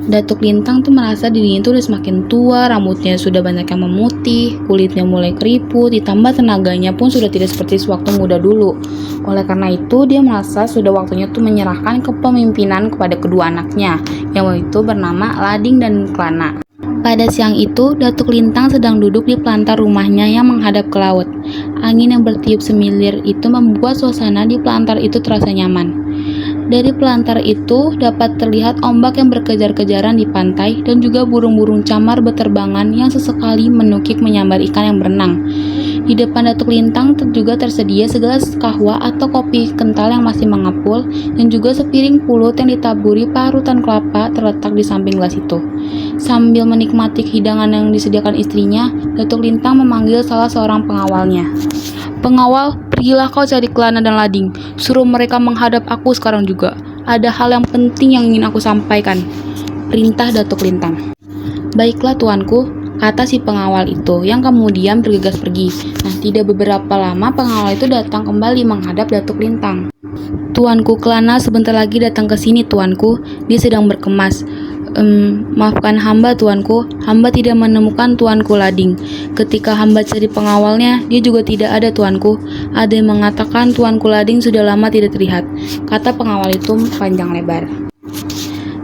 Datuk Lintang tuh merasa dirinya tuh udah semakin tua, rambutnya sudah banyak yang memutih, kulitnya mulai keriput, ditambah tenaganya pun sudah tidak seperti sewaktu muda dulu. Oleh karena itu, dia merasa sudah waktunya tuh menyerahkan kepemimpinan kepada kedua anaknya, yang waktu itu bernama Lading dan Klana. Pada siang itu, Datuk Lintang sedang duduk di pelantar rumahnya yang menghadap ke laut. Angin yang bertiup semilir itu membuat suasana di pelantar itu terasa nyaman. Dari pelantar itu dapat terlihat ombak yang berkejar-kejaran di pantai dan juga burung-burung camar beterbangan yang sesekali menukik menyambar ikan yang berenang. Di depan Datuk Lintang juga tersedia segelas kahwa atau kopi kental yang masih mengepul dan juga sepiring pulut yang ditaburi parutan kelapa terletak di samping gelas itu. Sambil menikmati hidangan yang disediakan istrinya, Datuk Lintang memanggil salah seorang pengawalnya. "Pengawal, pergilah kau cari Klana dan Lading. Suruh mereka menghadap aku sekarang juga. Ada hal yang penting yang ingin aku sampaikan," perintah Datuk Lintang. "Baiklah tuanku," kata si pengawal itu yang kemudian bergegas pergi. Nah, tidak beberapa lama pengawal itu datang kembali menghadap Datuk Lintang. "Tuanku Klana sebentar lagi datang ke sini tuanku. Dia sedang berkemas. Maafkan hamba tuanku, hamba tidak menemukan tuanku Lading. Ketika hamba cari pengawalnya, dia juga tidak ada tuanku. Ada yang mengatakan tuanku Lading sudah lama tidak terlihat," kata pengawal itu panjang lebar.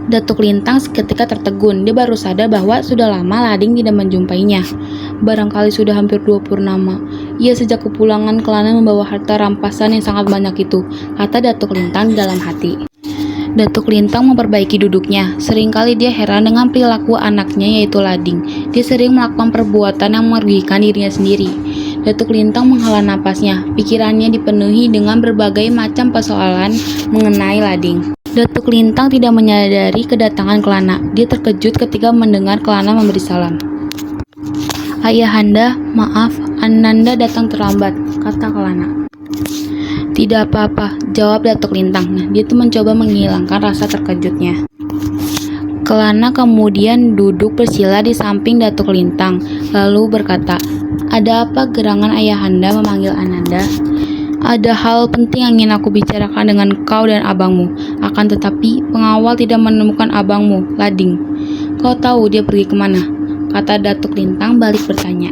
Datuk Lintang seketika tertegun. Dia baru sadar bahwa sudah lama Lading tidak menjumpainya. Barangkali sudah hampir 2 purnama. Ia sejak kepulangan Klana membawa harta rampasan yang sangat banyak itu, kata Datuk Lintang dalam hati. Datuk Lintang memperbaiki duduknya. Seringkali dia heran dengan perilaku anaknya yaitu Lading. Dia sering melakukan perbuatan yang merugikan dirinya sendiri. Datuk Lintang menghela napasnya. Pikirannya dipenuhi dengan berbagai macam persoalan mengenai Lading. Datuk Lintang tidak menyadari kedatangan Klana. Dia terkejut ketika mendengar Klana memberi salam. "Ayahanda, maaf, Ananda datang terlambat," kata Klana. "Tidak apa-apa," jawab Datuk Lintang. Nah, dia tuh mencoba menghilangkan rasa terkejutnya. Klana kemudian duduk bersila di samping Datuk Lintang, lalu berkata, "Ada apa gerangan ayahanda memanggil Ananda?" "Ada hal penting yang ingin aku bicarakan dengan kau dan abangmu. Akan tetapi, pengawal tidak menemukan abangmu, Lading. Kau tahu dia pergi kemana?" kata Datuk Lintang balik bertanya.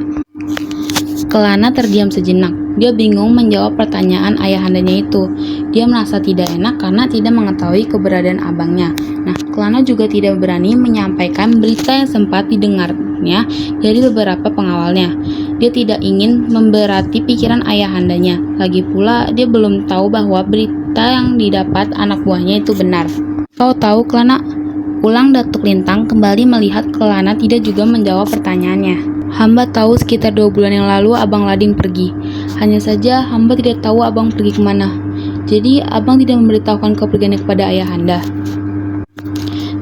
Klana terdiam sejenak. Dia bingung menjawab pertanyaan ayahandanya itu. Dia merasa tidak enak karena tidak mengetahui keberadaan abangnya. Nah, Klana juga tidak berani menyampaikan berita yang sempat didengarnya dari beberapa pengawalnya. Dia tidak ingin memberati pikiran ayahandanya. Lagi pula, dia belum tahu bahwa berita yang didapat anak buahnya itu benar. "Kau tahu, Klana?" ulang Datuk Lintang kembali melihat Klana tidak juga menjawab pertanyaannya. "Hamba tahu sekitar 2 bulan yang lalu abang Lading pergi. Hanya saja hamba tidak tahu abang pergi kemana. Jadi abang tidak memberitahukan kepergiannya kepada ayahanda?"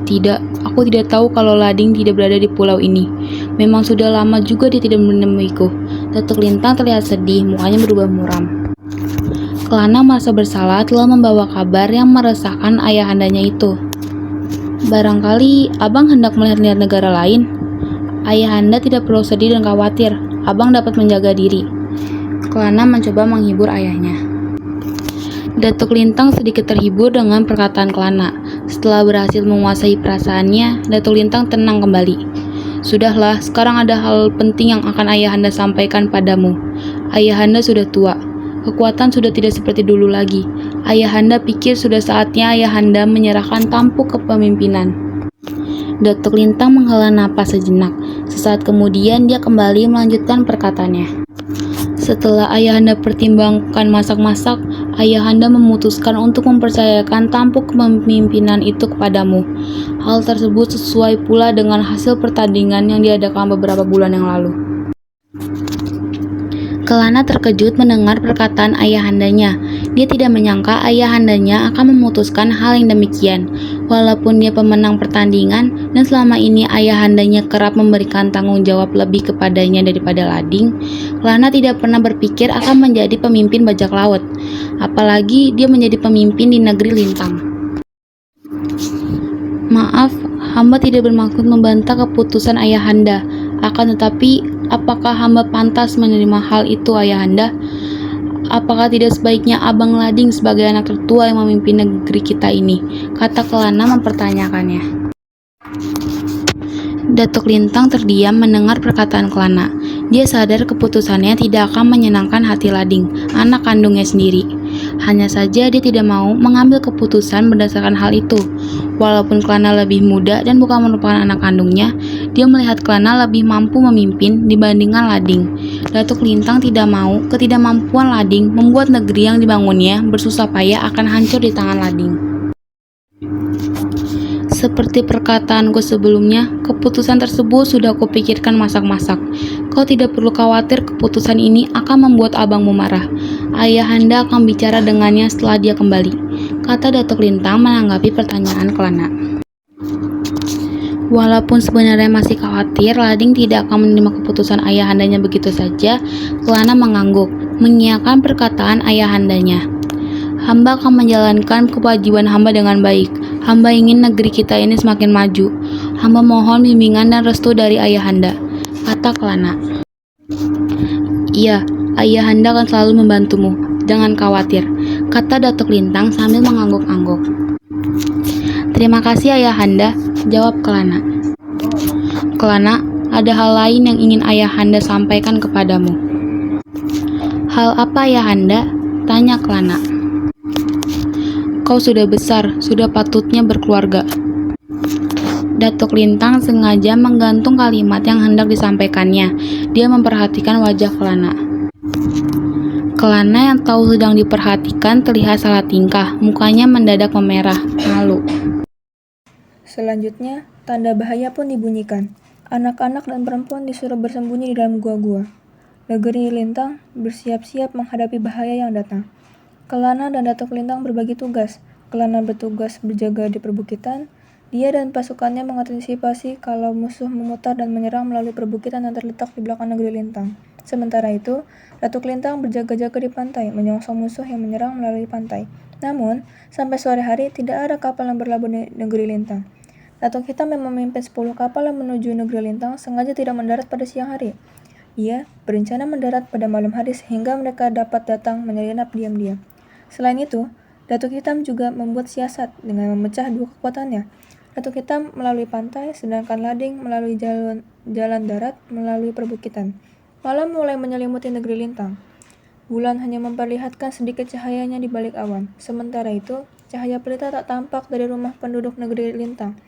"Tidak, aku tidak tahu kalau Lading tidak berada di pulau ini. Memang sudah lama juga dia tidak menemuiku." Datuk Lintang terlihat sedih, mukanya berubah muram. Klana merasa bersalah telah membawa kabar yang meresahkan ayahandanya itu. "Barangkali abang hendak melihat-lihat negara lain. Ayahanda tidak perlu sedih dan khawatir. Abang dapat menjaga diri." Klana mencoba menghibur ayahnya. Datuk Lintang sedikit terhibur dengan perkataan Klana. Setelah berhasil menguasai perasaannya, Datuk Lintang tenang kembali. "Sudahlah, sekarang ada hal penting yang akan ayahanda sampaikan padamu. Ayahanda sudah tua. Kekuatan sudah tidak seperti dulu lagi. Ayahanda pikir sudah saatnya ayahanda menyerahkan tampuk kepemimpinan." Datuk Lintang menghela napas sejenak. Sesaat kemudian dia kembali melanjutkan perkataannya. "Setelah ayahanda pertimbangkan masak-masak, ayahanda memutuskan untuk mempercayakan tampuk kepemimpinan itu kepadamu. Hal tersebut sesuai pula dengan hasil pertandingan yang diadakan beberapa bulan yang lalu." Klana terkejut mendengar perkataan ayahandanya. Dia tidak menyangka ayahandanya akan memutuskan hal yang demikian. Walaupun dia pemenang pertandingan dan selama ini ayahandanya kerap memberikan tanggung jawab lebih kepadanya daripada Lading, Klana tidak pernah berpikir akan menjadi pemimpin bajak laut. Apalagi dia menjadi pemimpin di negeri Lintang. "Maaf, hamba tidak bermaksud membantah keputusan ayahanda. Akan tetapi, apakah hamba pantas menerima hal itu ayahanda? Apakah tidak sebaiknya abang Lading sebagai anak tertua yang memimpin negeri kita ini?" kata Klana mempertanyakannya. Datuk Lintang terdiam mendengar perkataan Kelana. Dia sadar keputusannya tidak akan menyenangkan hati Lading, anak kandungnya sendiri. Hanya saja dia tidak mau mengambil keputusan berdasarkan hal itu. Walaupun Kelana lebih muda dan bukan merupakan anak kandungnya, dia melihat Kelana lebih mampu memimpin dibandingkan Lading. Datuk Lintang tidak mau ketidakmampuan Lading membuat negeri yang dibangunnya bersusah payah akan hancur di tangan Lading. Seperti perkataanku sebelumnya, keputusan tersebut sudah kupikirkan masak-masak. Kau tidak perlu khawatir keputusan ini akan membuat abangmu marah. Ayahanda akan bicara dengannya setelah dia kembali, kata Datuk Lintang menanggapi pertanyaan Kelana. Walaupun sebenarnya masih khawatir Lading tidak akan menerima keputusan ayahandanya begitu saja, Kelana mengangguk, mengiyakan perkataan ayahandanya. Hamba akan menjalankan kewajiban hamba dengan baik. Hamba ingin negeri kita ini semakin maju. Hamba mohon bimbingan dan restu dari ayahanda, kata Kelana. Iya, ayahanda akan selalu membantumu. Jangan khawatir, kata Datuk Lintang sambil mengangguk-angguk. Terima kasih ayahanda, jawab Kelana. Kelana, ada hal lain yang ingin ayahanda sampaikan kepadamu. Hal apa ayahanda? Tanya Kelana. Kau sudah besar, sudah patutnya berkeluarga. Datuk Lintang sengaja menggantung kalimat yang hendak disampaikannya. Dia memperhatikan wajah Kelana. Kelana yang tahu sedang diperhatikan terlihat salah tingkah, mukanya mendadak memerah, malu. Selanjutnya, tanda bahaya pun dibunyikan. Anak-anak dan perempuan disuruh bersembunyi di dalam gua-gua. Negeri Lintang bersiap-siap menghadapi bahaya yang datang. Kelana dan Datuk Lintang berbagi tugas. Kelana bertugas berjaga di perbukitan. Dia dan pasukannya mengantisipasi kalau musuh memutar dan menyerang melalui perbukitan yang terletak di belakang negeri Lintang. Sementara itu, Datuk Lintang berjaga-jaga di pantai, menyongsong musuh yang menyerang melalui pantai. Namun, sampai sore hari tidak ada kapal yang berlabuh di negeri Lintang. Datuk Hitam yang memimpin 10 kapal yang menuju negeri Lintang sengaja tidak mendarat pada siang hari. Ia berencana mendarat pada malam hari sehingga mereka dapat datang menyelinap diam-diam. Selain itu, Datuk Hitam juga membuat siasat dengan memecah dua kekuatannya. Datuk Hitam melalui pantai, sedangkan Lading melalui jalan darat melalui perbukitan. Malam mulai menyelimuti negeri Lintang. Bulan hanya memperlihatkan sedikit cahayanya di balik awan. Sementara itu, cahaya pelita tak tampak dari rumah penduduk negeri Lintang.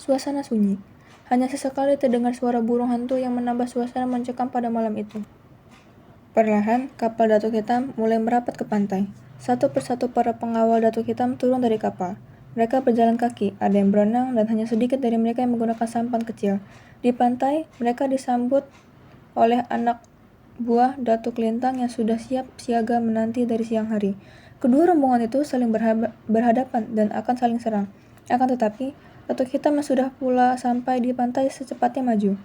Suasana sunyi. Hanya sesekali terdengar suara burung hantu yang menambah suasana mencekam pada malam itu. Perlahan, kapal Datuk Hitam mulai merapat ke pantai. Satu persatu para pengawal Datuk Hitam turun dari kapal. Mereka berjalan kaki, ada yang berenang, dan hanya sedikit dari mereka yang menggunakan sampan kecil. Di pantai, mereka disambut oleh anak buah Datuk Lintang yang sudah siap siaga menanti dari siang hari. Kedua rombongan itu saling berhadapan dan akan saling serang. Akan tetapi, Datuk Hitam yang sudah pula sampai di pantai secepatnya maju.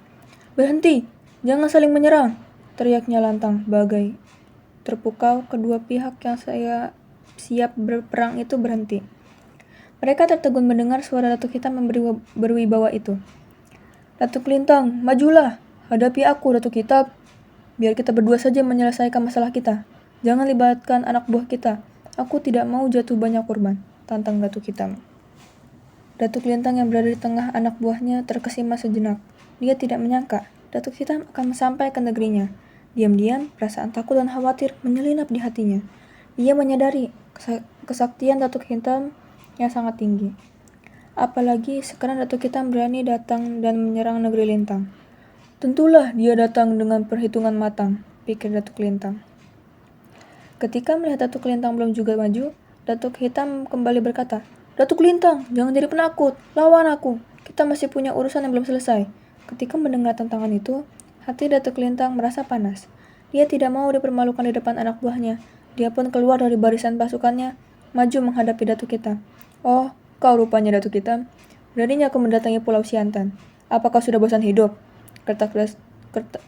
"Berhenti! Jangan saling menyerang!" teriaknya lantang, bagai terpukau kedua pihak yang siap berperang itu berhenti. Mereka tertegun mendengar suara Datuk Hitam yang berwibawa itu. "Datuk Lintang, majulah! Hadapi aku, Datuk Hitam. Biar kita berdua saja menyelesaikan masalah kita. Jangan libatkan anak buah kita. Aku tidak mau jatuh banyak korban," tantang Datuk Hitam. Datuk Lintang yang berada di tengah anak buahnya terkesima sejenak. Dia tidak menyangka Datuk Hitam akan sampai ke negerinya. Diam-diam, perasaan takut dan khawatir menyelinap di hatinya. Dia menyadari kesaktian Datuk Hitam yang sangat tinggi. Apalagi sekarang Datuk Hitam berani datang dan menyerang negeri Lintang. Tentulah dia datang dengan perhitungan matang, pikir Datuk Lintang. Ketika melihat Datuk Lintang belum juga maju, Datuk Hitam kembali berkata, "Datuk Lintang, jangan jadi penakut, lawan aku. Kita masih punya urusan yang belum selesai." Ketika mendengar tantangan itu, hati Datuk Lintang merasa panas. Dia tidak mau dipermalukan di depan anak buahnya. Dia pun keluar dari barisan pasukannya, maju menghadapi Datuk Hitam. "Oh, kau rupanya Datuk Hitam. Beraninya aku mendatangi Pulau Siantan. Apakah sudah bosan hidup?"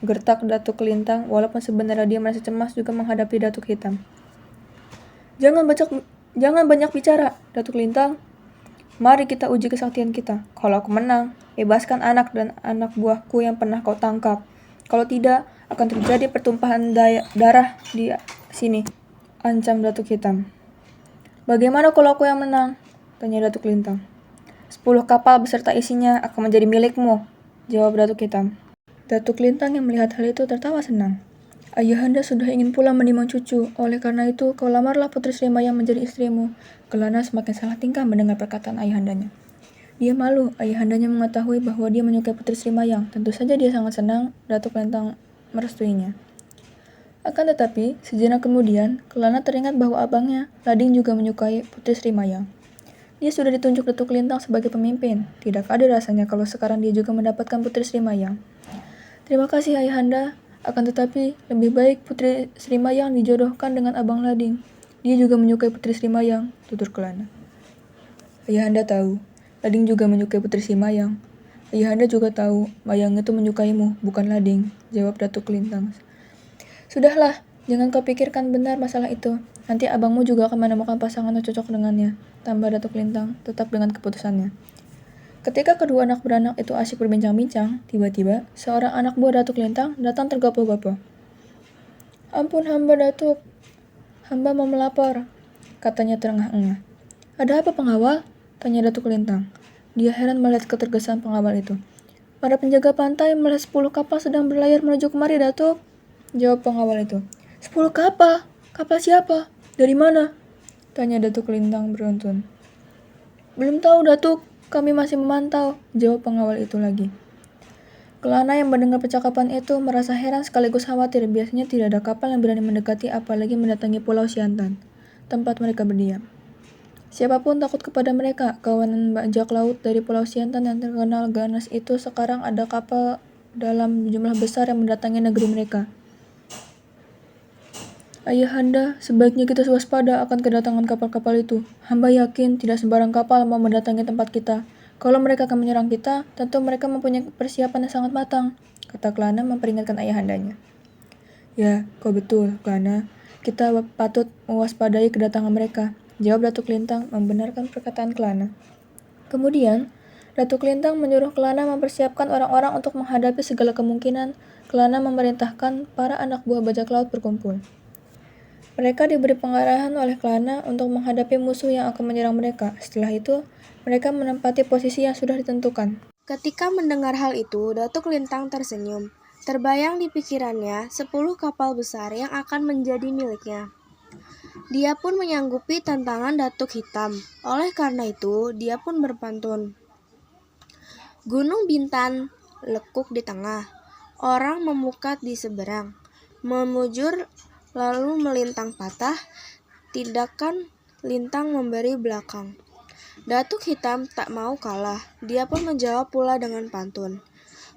Gertak Datuk Lintang, walaupun sebenarnya dia merasa cemas juga menghadapi Datuk Hitam. Jangan banyak bicara, Datuk Lintang. Mari kita uji kesaktian kita. Kalau aku menang, bebaskan anak dan anak buahku yang pernah kau tangkap. Kalau tidak, akan terjadi pertumpahan darah di sini, ancam Datuk Hitam. Bagaimana kalau aku yang menang? Tanya Datuk Lintang. 10 kapal beserta isinya akan menjadi milikmu, jawab Datuk Hitam. Datuk Lintang yang melihat hal itu tertawa senang. Ayahanda sudah ingin pula menimang cucu, oleh karena itu kau lamarlah Putri Sri Mayang menjadi istrimu. Kelana semakin salah tingkah mendengar perkataan ayahandanya. Dia malu, ayahandanya mengetahui bahwa dia menyukai Putri Sri Mayang. Tentu saja dia sangat senang Datuk Lintang merestuinya. Akan tetapi, sejenak kemudian, Kelana teringat bahwa abangnya, Lading juga menyukai Putri Sri Mayang. Dia sudah ditunjuk Datuk Lintang sebagai pemimpin. Tidak ada rasanya kalau sekarang dia juga mendapatkan Putri Sri Mayang. Terima kasih ayahanda, akan tetapi lebih baik Putri Sri Mayang dijodohkan dengan Abang Lading. Dia juga menyukai Putri Sri Mayang, tutur Kelana. Ayahanda tahu, Lading juga menyukai Putri Sri Mayang. Ayahanda juga tahu, Mayang itu menyukaimu, bukan Lading, jawab Datuk Lintang. Sudahlah, jangan kau pikirkan benar masalah itu. Nanti abangmu juga akan menemukan pasangan yang cocok dengannya, tambah Datuk Lintang, tetap dengan keputusannya. Ketika kedua anak beranak itu asyik berbincang-bincang, tiba-tiba seorang anak buah Datuk Lintang datang tergopoh-gopoh. Ampun hamba Datuk, hamba mau melapor, katanya terengah-engah. Ada apa pengawal? Tanya Datuk Lintang. Dia heran melihat ketergesan pengawal itu. Para penjaga pantai melihat 10 kapal sedang berlayar menuju kemari, Datuk, jawab pengawal itu. 10 kapal? Kapal siapa? Dari mana? Tanya Datuk Lintang beruntun. Belum tahu, Datuk. Kami masih memantau, jawab pengawal itu lagi. Kelana yang mendengar percakapan itu merasa heran sekaligus khawatir. Biasanya tidak ada kapal yang berani mendekati apalagi mendatangi Pulau Siantan, tempat mereka berdiam. Siapapun takut kepada mereka. Kawanan bajak laut dari Pulau Siantan yang terkenal ganas itu sekarang ada kapal dalam jumlah besar yang mendatangi negeri mereka. Ayahanda, sebaiknya kita waspada akan kedatangan kapal-kapal itu. Hamba yakin tidak sembarang kapal mau mendatangi tempat kita. Kalau mereka akan menyerang kita, tentu mereka mempunyai persiapan yang sangat matang, kata Kelana memperingatkan ayahandanya. Ya, kau betul, Kelana. Kita patut mewaspadai kedatangan mereka, jawab Datuk Lintang membenarkan perkataan Kelana. Kemudian, Datuk Lintang menyuruh Kelana mempersiapkan orang-orang untuk menghadapi segala kemungkinan. Kelana memerintahkan para anak buah bajak laut berkumpul. Mereka diberi pengarahan oleh Kelana untuk menghadapi musuh yang akan menyerang mereka. Setelah itu, mereka menempati posisi yang sudah ditentukan. Ketika mendengar hal itu, Datuk Lintang tersenyum. Terbayang di pikirannya 10 kapal besar yang akan menjadi miliknya. Dia pun menyanggupi tantangan Datuk Hitam. Oleh karena itu, dia pun berpantun. Gunung Bintan lekuk di tengah, orang memukat di seberang, memujur lalu melintang patah, tindakan lintang memberi belakang. Datuk Hitam tak mau kalah, dia pun menjawab pula dengan pantun.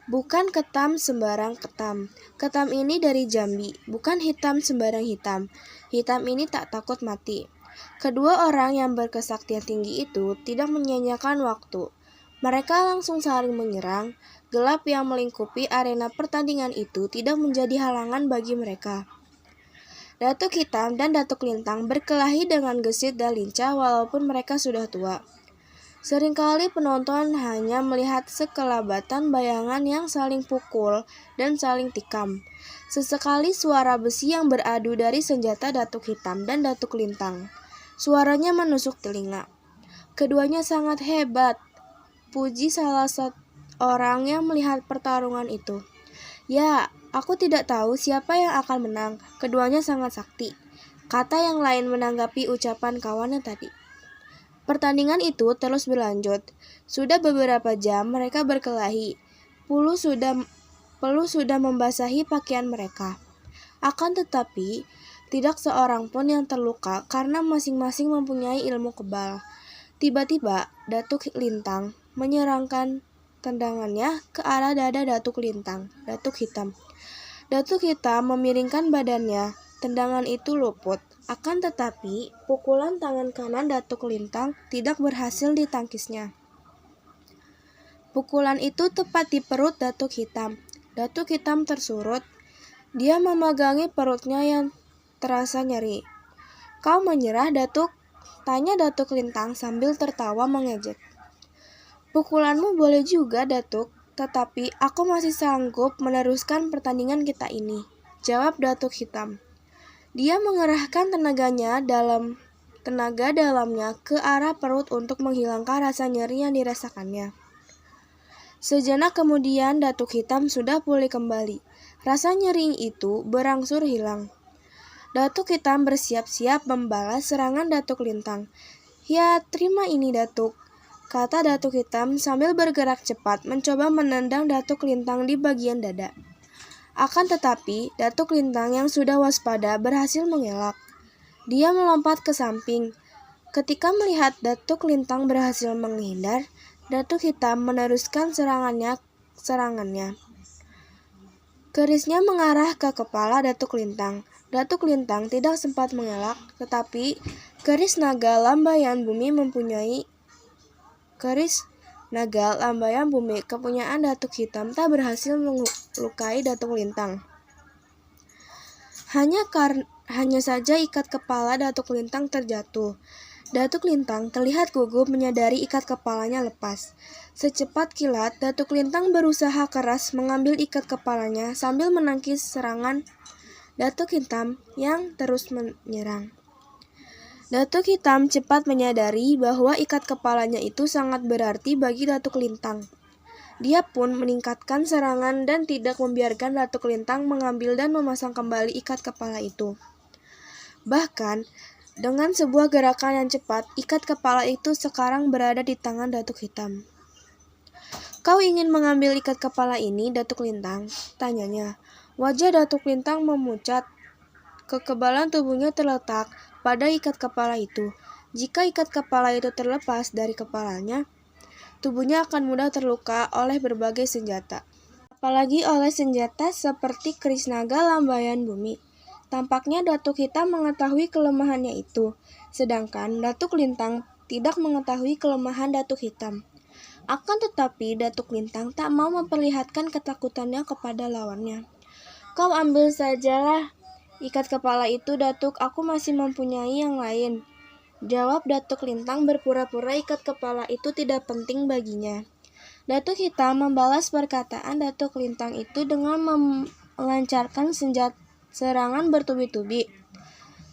Bukan ketam sembarang ketam, ketam ini dari Jambi, bukan hitam sembarang hitam, hitam ini tak takut mati. Kedua orang yang berkesaktian tinggi itu tidak menyia-nyiakan waktu. Mereka langsung saling menyerang, gelap yang melingkupi arena pertandingan itu tidak menjadi halangan bagi mereka. Datuk Hitam dan Datuk Lintang berkelahi dengan gesit dan lincah walaupun mereka sudah tua. Seringkali penonton hanya melihat sekelabatan bayangan yang saling pukul dan saling tikam. Sesekali suara besi yang beradu dari senjata Datuk Hitam dan Datuk Lintang. Suaranya menusuk telinga. Keduanya sangat hebat, puji salah satu orang yang melihat pertarungan itu. Ya, aku tidak tahu siapa yang akan menang, keduanya sangat sakti, kata yang lain menanggapi ucapan kawannya tadi. Pertandingan itu terus berlanjut. Sudah beberapa jam mereka berkelahi. Peluh sudah membasahi pakaian mereka. Akan tetapi, tidak seorang pun yang terluka karena masing-masing mempunyai ilmu kebal. Tiba-tiba, Datuk Lintang menyerangkan tendangannya ke arah dada Datuk Lintang, Datuk Hitam. Datuk Hitam memiringkan badannya, tendangan itu luput. Akan tetapi, pukulan tangan kanan Datuk Lintang tidak berhasil ditangkisnya. Pukulan itu tepat di perut Datuk Hitam. Datuk Hitam tersurut. Dia memegangi perutnya yang terasa nyeri. Kau menyerah, Datuk? Tanya Datuk Lintang sambil tertawa mengejek. Pukulanmu boleh juga, Datuk, tetapi aku masih sanggup meneruskan pertandingan kita ini, jawab Datuk Hitam. Dia mengerahkan tenaga dalamnya ke arah perut untuk menghilangkan rasa nyeri yang dirasakannya. Sejenak kemudian Datuk Hitam sudah pulih kembali. Rasa nyeri itu berangsur hilang. Datuk Hitam bersiap-siap membalas serangan Datuk Lintang. "Ya, terima ini Datuk," kata Datuk Hitam sambil bergerak cepat mencoba menendang Datuk Lintang di bagian dada. Akan tetapi, Datuk Lintang yang sudah waspada berhasil mengelak. Dia melompat ke samping. Ketika melihat Datuk Lintang berhasil menghindar, Datuk Hitam meneruskan serangannya. Kerisnya mengarah ke kepala Datuk Lintang. Datuk Lintang tidak sempat mengelak, tetapi keris naga lambaian bumi kepunyaan Datuk Hitam tak berhasil melukai Datuk Lintang. Hanya saja ikat kepala Datuk Lintang terjatuh. Datuk Lintang terlihat gugup menyadari ikat kepalanya lepas. Secepat kilat, Datuk Lintang berusaha keras mengambil ikat kepalanya sambil menangkis serangan Datuk Hitam yang terus menyerang. Datuk Hitam cepat menyadari bahwa ikat kepalanya itu sangat berarti bagi Datuk Lintang. Dia pun meningkatkan serangan dan tidak membiarkan Datuk Lintang mengambil dan memasang kembali ikat kepala itu. Bahkan, dengan sebuah gerakan yang cepat, ikat kepala itu sekarang berada di tangan Datuk Hitam. "Kau ingin mengambil ikat kepala ini, Datuk Lintang?" tanyanya. Wajah Datuk Lintang memucat. Kekebalan tubuhnya terletak pada ikat kepala itu. Jika ikat kepala itu terlepas dari kepalanya, tubuhnya akan mudah terluka oleh berbagai senjata. Apalagi oleh senjata seperti keris naga lambaian bumi. Tampaknya Datuk Hitam mengetahui kelemahannya itu, sedangkan Datuk Lintang tidak mengetahui kelemahan Datuk Hitam. Akan tetapi Datuk Lintang tak mau memperlihatkan ketakutannya kepada lawannya. "Kau ambil sajalah ikat kepala itu, Datuk, aku masih mempunyai yang lain," jawab Datuk Lintang berpura-pura ikat kepala itu tidak penting baginya. Datuk Hitam membalas perkataan Datuk Lintang itu dengan melancarkan serangan bertubi-tubi.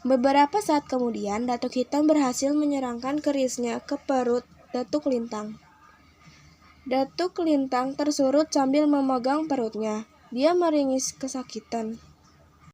Beberapa saat kemudian, Datuk Hitam berhasil menyerangkan kerisnya ke perut Datuk Lintang. Datuk Lintang tersurut sambil memegang perutnya. Dia meringis kesakitan.